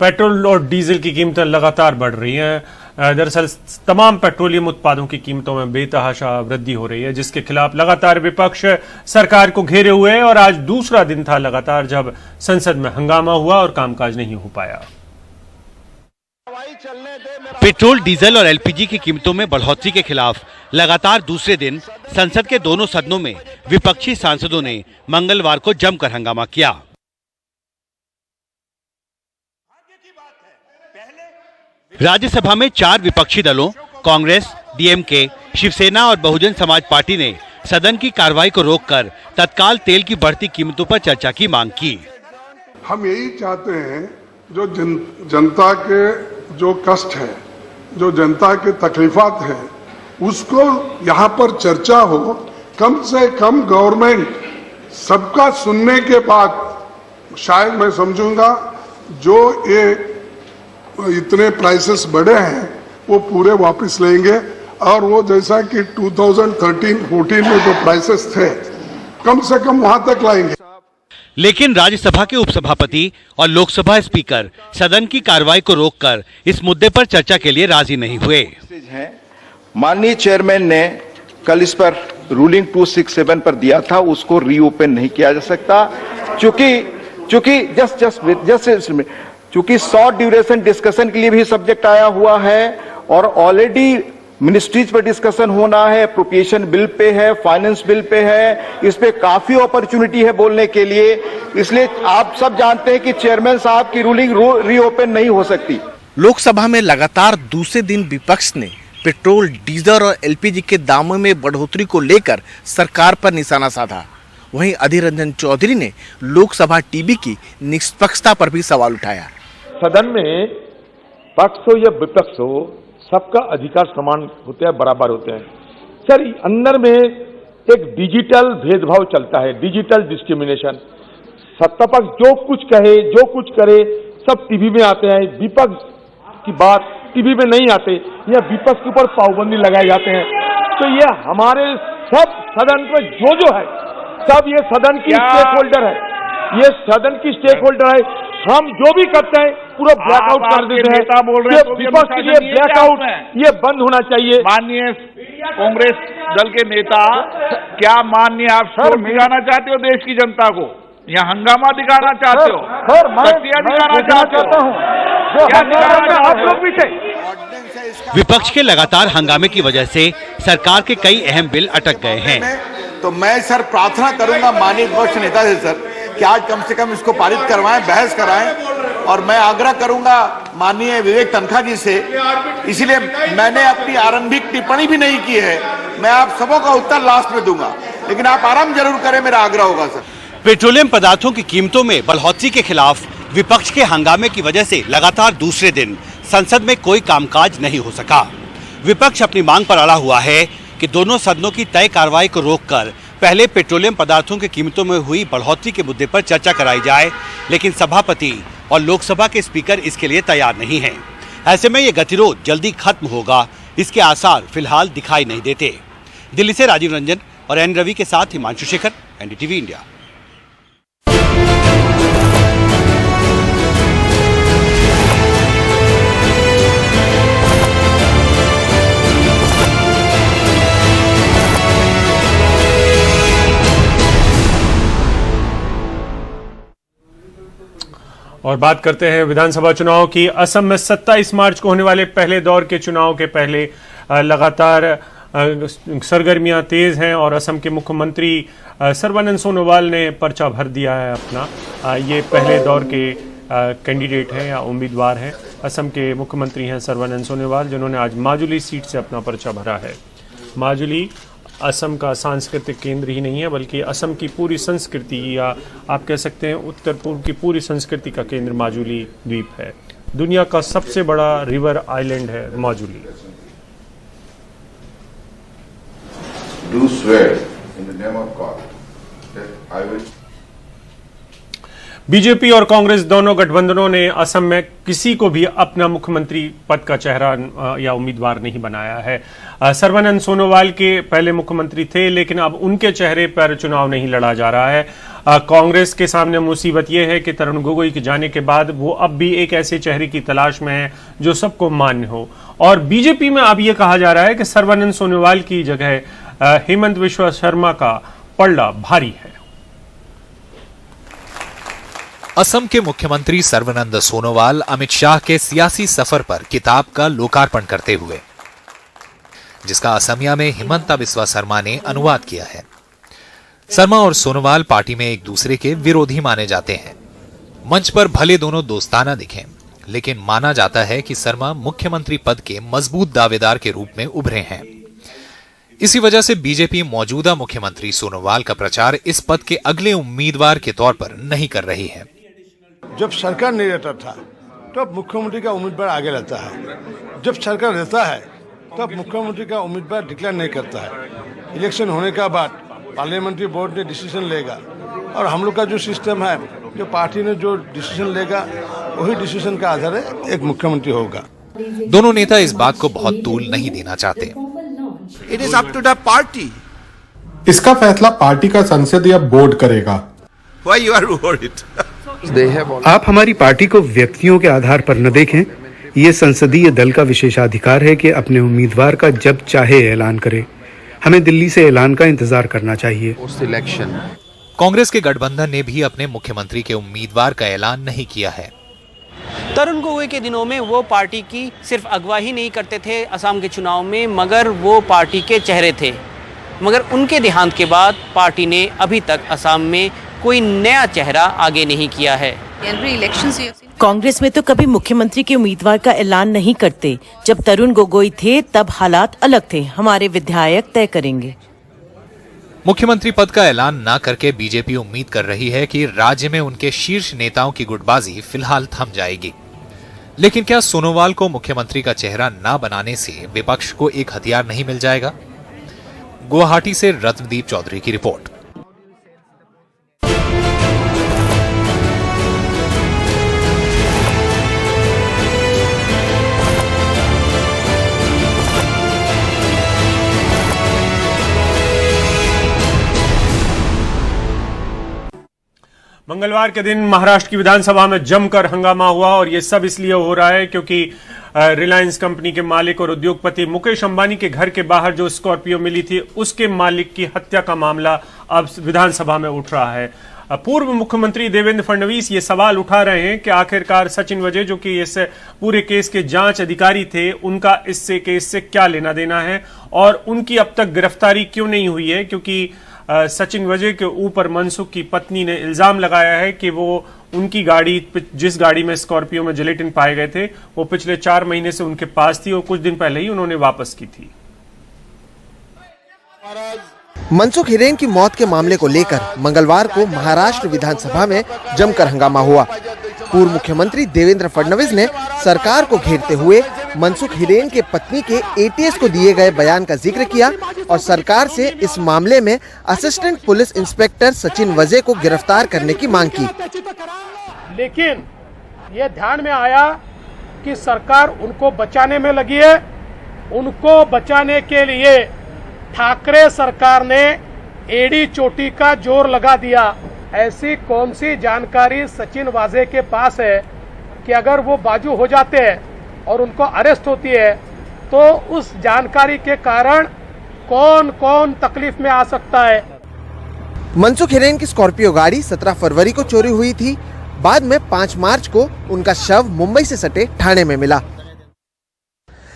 Petrol और diesel की कीमतें लगातार बढ़ रही हैं। दरअसल तमाम पेट्रोलियम उत्पादों की कीमतों में बेतहाशा वृद्धि हो रही है, जिसके खिलाफ लगातार विपक्ष सरकार को घेरे हुए है और आज दूसरा दिन था लगातार जब संसद में हंगामा हुआ और कामकाज नहीं हो पाया। पेट्रोल, डीजल और एलपीजी की कीमतों में बढ़ोतरी के खिलाफ लगातार दूसरे दिन संसद के दोनों सदनों में विपक्षी सांसदों ने मंगलवार को जमकर हंगामा किया। राज्यसभा में 4 विपक्षी दलों कांग्रेस, डीएमके, शिवसेना और बहुजन समाज पार्टी ने सदन की कार्रवाई को रोककर तत्काल तेल की बढ़ती कीमतों पर चर्चा की मांग की। हम यही चाहते हैं जो जनता के जो कष्ट है, जो जनता के तकलीफात है, उसको यहाँ पर चर्चा हो। कम से कम गवर्नमेंट सबका सुनने के बाद शायद मैं समझूंगा जो ये इतने प्राइसेस बढ़े हैं वो पूरे वापस लेंगे और वो जैसा कि 2013-14 में जो प्राइसेस थे कम से कम वहां तक लाएंगे। लेकिन राज्यसभा के उपसभापति और लोकसभा स्पीकर सदन की कार्रवाई को रोककर इस मुद्दे पर चर्चा के लिए राजी नहीं हुए। माननीय चेयरमैन ने कल इस पर रूलिंग 267 पर दिया था, उसको रीओपन नहीं किया जा सकता चूंकि शॉर्ट ड्यूरेशन डिस्कशन के लिए भी सब्जेक्ट आया हुआ है और ऑलरेडी मिनिस्ट्रीज पर डिस्कशन होना है, अप्रोप्रिएशन बिल पे है, फाइनेंस बिल पे है, इस पे काफी अपॉर्चुनिटी है बोलने के लिए। इसलिए आप सब जानते हैं कि चेयरमैन साहब की रूलिंग रीओपन नहीं हो सकती। लोकसभा में लगातार दूसरे दिन विपक्ष ने पेट्रोल, डीजल और एलपीजी के दामों में बढ़ोतरी को लेकर सरकार पर निशाना साधा। वहीं अधीर रंजन चौधरी ने लोकसभा टीवी की निष्पक्षता पर भी सवाल उठाया। सदन में पक्ष हो या विपक्ष हो, सबका अधिकार समान होते हैं, बराबर होते हैं। सर, अंदर में एक डिजिटल भेदभाव चलता है, डिजिटल डिस्क्रिमिनेशन। सत्ता पक्ष जो कुछ कहे, जो कुछ करे, सब टीवी में आते हैं। विपक्ष की बात टीवी में नहीं आते, या विपक्ष के ऊपर पाबंदी लगाए जाते हैं। तो ये हमारे सब सदन में जो है, सब ये सदन की स्टेक होल्डर है, ये सदन की स्टेक होल्डर है। हम जो भी करते हैं पूरा ब्लैकआउट कर देते हैं। बोल रहे हैं विपक्ष के लिए ब्लैकआउट ये बंद होना चाहिए। माननीय कांग्रेस दल के नेता, क्या माननीय आप शोर दिखाना चाहते हो देश की जनता को, या हंगामा दिखाना चाहते हो, दिखाना चाहता हूँ? आप लोग भी थे। विपक्ष के लगातार हंगामे की वजह से सरकार के कई अहम बिल अटक गए हैं। तो मैं सर प्रार्थना करूंगा माननीय विपक्ष नेता से सर कि आज कम से कम इसको पारित करवाएं, बहस कराएं। और मैं आग्रह करूंगा माननीय विवेक तनखा जी से, इसलिए मैंने अपनी आरंभिक टिप्पणी भी नहीं की है, मैं आप सबों का उत्तर लास्ट में दूंगा, लेकिन आप आराम जरूर करें, मेरा आग्रह होगा सर। पेट्रोलियम पदार्थों की कीमतों में बढ़ोतरी के खिलाफ विपक्ष के हंगामे की वजह से लगातार दूसरे दिन संसद में कोई कामकाज नहीं हो सका। विपक्ष अपनी मांग पर अड़ा हुआ है कि दोनों सदनों की तय कार्रवाई को रोककर पहले पेट्रोलियम पदार्थों की कीमतों में हुई बढ़ोतरी के मुद्दे पर चर्चा कराई जाए, लेकिन सभापति और लोकसभा के स्पीकर इसके लिए तैयार नहीं हैं। ऐसे में ये गतिरोध जल्दी खत्म होगा, इसके आसार फिलहाल दिखाई नहीं देते। दिल्ली से राजीव रंजन और एन रवि के साथ हिमांशु शेखर, एनडीटीवी इंडिया। और बात करते हैं विधानसभा चुनाव की। असम में 27 मार्च को होने वाले पहले दौर के चुनाव के पहले लगातार सरगर्मियां तेज हैं और असम के मुख्यमंत्री सर्बानंद सोनोवाल ने पर्चा भर दिया है अपना। ये पहले दौर के कैंडिडेट हैं या उम्मीदवार हैं। असम के मुख्यमंत्री हैं सर्बानंद सोनोवाल, जिन्होंने आज माजुली सीट से अपना पर्चा भरा है। माजुली असम का सांस्कृतिक केंद्र ही नहीं है, बल्कि असम की पूरी संस्कृति, या आप कह सकते हैं उत्तर पूर्व की पूरी संस्कृति का केंद्र माजुली द्वीप है। दुनिया का सबसे बड़ा रिवर आइलैंड है Majuli. Do swear in the name of God that I will BJP और कांग्रेस दोनों गठबंधनों ने असम में किसी को भी अपना मुख्यमंत्री पद का चेहरा या उम्मीदवार नहीं बनाया है। सर्बानंद सोनोवाल के पहले मुख्यमंत्री थे, लेकिन अब उनके चेहरे पर चुनाव नहीं लड़ा जा रहा है। कांग्रेस के सामने मुसीबत यह है कि तरुण गोगोई के जाने के बाद वो अब भी एक ऐसे चेहरे की तलाश में है जो सबको मान्य हो। और बीजेपी में अब यह कहा जा रहा है कि सर्बानंद सोनोवाल की जगह हेमंत बिश्वा शर्मा का पलड़ा भारी है। असम के मुख्यमंत्री सर्बानंद सोनोवाल अमित शाह के सियासी सफर पर किताब का लोकार्पण करते हुए, जिसका असमिया में हिमंता बिस्वा शर्मा ने अनुवाद किया है। शर्मा और सोनोवाल पार्टी में एक दूसरे के विरोधी माने जाते हैं। मंच पर भले दोनों दोस्ताना दिखें, लेकिन माना जाता है कि शर्मा मुख्यमंत्री पद के मजबूत दावेदार के रूप में उभरे हैं। इसी वजह से बीजेपी मौजूदा मुख्यमंत्री सोनोवाल का प्रचार इस पद के अगले उम्मीदवार के तौर पर नहीं कर रही है। जब सरकार नहीं रहता था तब मुख्यमंत्री का उम्मीदवार आगे रहता है, जब सरकार रहता है तब मुख्यमंत्री का उम्मीदवार डिक्लेयर नहीं करता है। इलेक्शन होने के बाद पार्लियामेंट्री बोर्ड ने डिसीजन लेगा और हम लोग का जो सिस्टम है, जो पार्टी ने जो डिसीजन लेगा वही डिसीजन का आधार है एक मुख्यमंत्री होगा। दोनों नेता इस बात को बहुत तूल नहीं देना चाहते। It is up to the party. इसका फैसला पार्टी का संसदीय बोर्ड करेगा। Why you are worried? आप हमारी पार्टी को व्यक्तियों के आधार पर न देखें। ये संसदीय दल का विशेषाधिकार है कि अपने उम्मीदवार का जब चाहे ऐलान करे। हमें दिल्ली से ऐलान का इंतजार करना चाहिए। कांग्रेस के गठबंधन ने भी अपने मुख्यमंत्री के उम्मीदवार का ऐलान नहीं किया है। तरुण गोगोई के दिनों में वो पार्टी की सिर्फ अगुवाई नहीं करते थे असम के चुनाव में, मगर वो पार्टी के चेहरे थे। मगर उनके देहांत के बाद पार्टी ने अभी तक असम में कोई नया चेहरा आगे नहीं किया है। कांग्रेस में तो कभी मुख्यमंत्री के उम्मीदवार का ऐलान नहीं करते। जब तरुण गोगोई थे तब हालात अलग थे। हमारे विधायक तय करेंगे। मुख्यमंत्री पद का ऐलान न करके बीजेपी उम्मीद कर रही है कि राज्य में उनके शीर्ष नेताओं की गुटबाजी फिलहाल थम जाएगी। लेकिन क्या सोनोवाल को मुख्यमंत्री का चेहरा न बनाने से विपक्ष को एक हथियार नहीं मिल जाएगा? गुवाहाटी से रत्नदीप चौधरी की रिपोर्ट। मंगलवार के दिन महाराष्ट्र की विधानसभा में जमकर हंगामा हुआ और यह सब इसलिए हो रहा है क्योंकि रिलायंस कंपनी के मालिक और उद्योगपति मुकेश अंबानी के घर के बाहर जो स्कॉर्पियो मिली थी उसके मालिक की हत्या का मामला अब विधानसभा में उठ रहा है। पूर्व मुख्यमंत्री देवेंद्र फडणवीस ये सवाल उठा रहे हैं कि आखिरकार सचिन वजे जो कि इस पूरे केस के जांच अधिकारी थे, उनका इससे केस से क्या लेना देना है और उनकी अब तक गिरफ्तारी क्यों नहीं हुई है, क्योंकि सचिन वजे के ऊपर मनसुख की पत्नी ने इल्जाम लगाया है कि वो उनकी गाड़ी, जिस गाड़ी में स्कॉर्पियो में जिलेटिन पाए गए थे, वो पिछले 4 महीने से उनके पास थी और कुछ दिन पहले ही उन्होंने वापस की थी। मनसुख हिरेन की मौत के मामले को लेकर मंगलवार को महाराष्ट्र विधानसभा में जमकर हंगामा हुआ। पूर्व मुख्यमंत्री देवेंद्र फडणवीस ने सरकार को घेरते हुए मनसुख हिरेन के पत्नी के एटीएस को दिए गए बयान का जिक्र किया और सरकार से इस मामले में असिस्टेंट पुलिस इंस्पेक्टर सचिन वजे को गिरफ्तार करने की मांग की। लेकिन ये ध्यान में आया कि सरकार उनको बचाने में लगी है। उनको बचाने के लिए ठाकरे सरकार ने एड़ी चोटी का जोर लगा दिया। ऐसी कौन सी जानकारी सचिन वाजे के पास है कि अगर वो बाजू हो जाते हैं और उनको अरेस्ट होती है तो उस जानकारी के कारण कौन कौन तकलीफ में आ सकता है। मनसुख हिरेन की स्कॉर्पियो गाड़ी 17 फरवरी को चोरी हुई थी। बाद में 5 मार्च को उनका शव मुंबई से सटे ठाणे में मिला।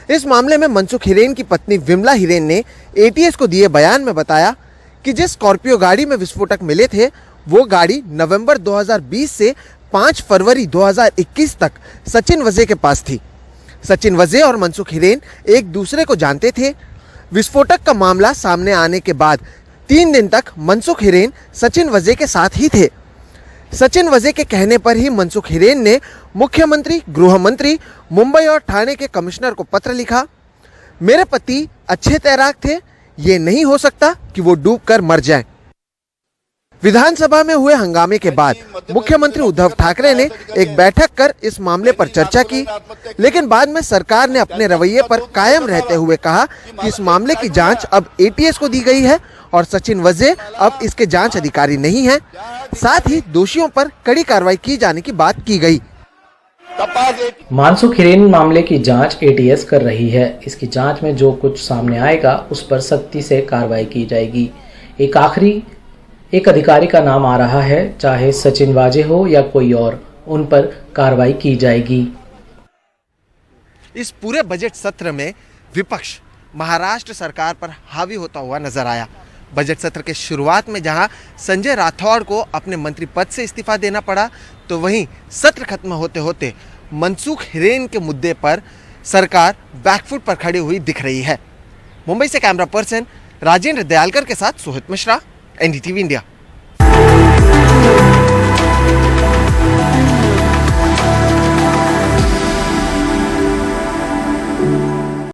इस मामले में मनसुख हिरेन की पत्नी विमला हिरेन ने एटीएस को दिए बयान में बताया कि जिस स्कॉर्पियो गाड़ी में विस्फोटक मिले थे वो गाड़ी नवंबर 2020 से 5 फरवरी 2021 तक सचिन वजे के पास थी। सचिन वजे और मनसुख हिरेन एक दूसरे को जानते थे। विस्फोटक का मामला सामने आने के बाद 3 दिन तक मनसुख हिरेन सचिन वजे के साथ ही थे। सचिन वजे के कहने पर ही मनसुख हिरेन ने मुख्यमंत्री, गृह मंत्री, मुंबई और ठाणे के कमिश्नर को पत्र लिखा। मेरे पति अच्छे तैराक थे, ये नहीं हो सकता कि वो डूबकर मर जाएं। विधानसभा में हुए हंगामे के बाद मुख्यमंत्री उद्धव ठाकरे ने एक बैठक कर इस मामले पर चर्चा की, लेकिन बाद में सरकार ने अपने रवैये पर कायम रहते हुए कहा कि इस मामले की जांच अब एटीएस को दी गई है और सचिन वजे अब इसके जांच अधिकारी नहीं हैं। साथ ही दोषियों पर कड़ी कार्रवाई की जाने की बात की गई। मानसुख हिरेन मामले की जांच एटीएस कर रही है। इसकी जांच में जो कुछ सामने आएगा उस पर सख्ती से कार्रवाई की जाएगी। एक अधिकारी का नाम आ रहा है, चाहे सचिन वाजे हो या कोई और, उन पर कार्रवाई की जाएगी। इस पूरे बजट सत्र में विपक्ष महाराष्ट्र सरकार पर हावी होता हुआ नजर आया। बजट सत्र के शुरुआत में जहां संजय राठौड़ को अपने मंत्री पद से इस्तीफा देना पड़ा, तो वहीं सत्र खत्म होते होते मनसुख हिरेन के मुद्दे पर सरकार बैकफुट पर खड़ी हुई दिख रही है। मुंबई से कैमरा पर्सन राजेंद्र दयालकर के साथ सोहित मिश्रा, एनडीटीवी इंडिया।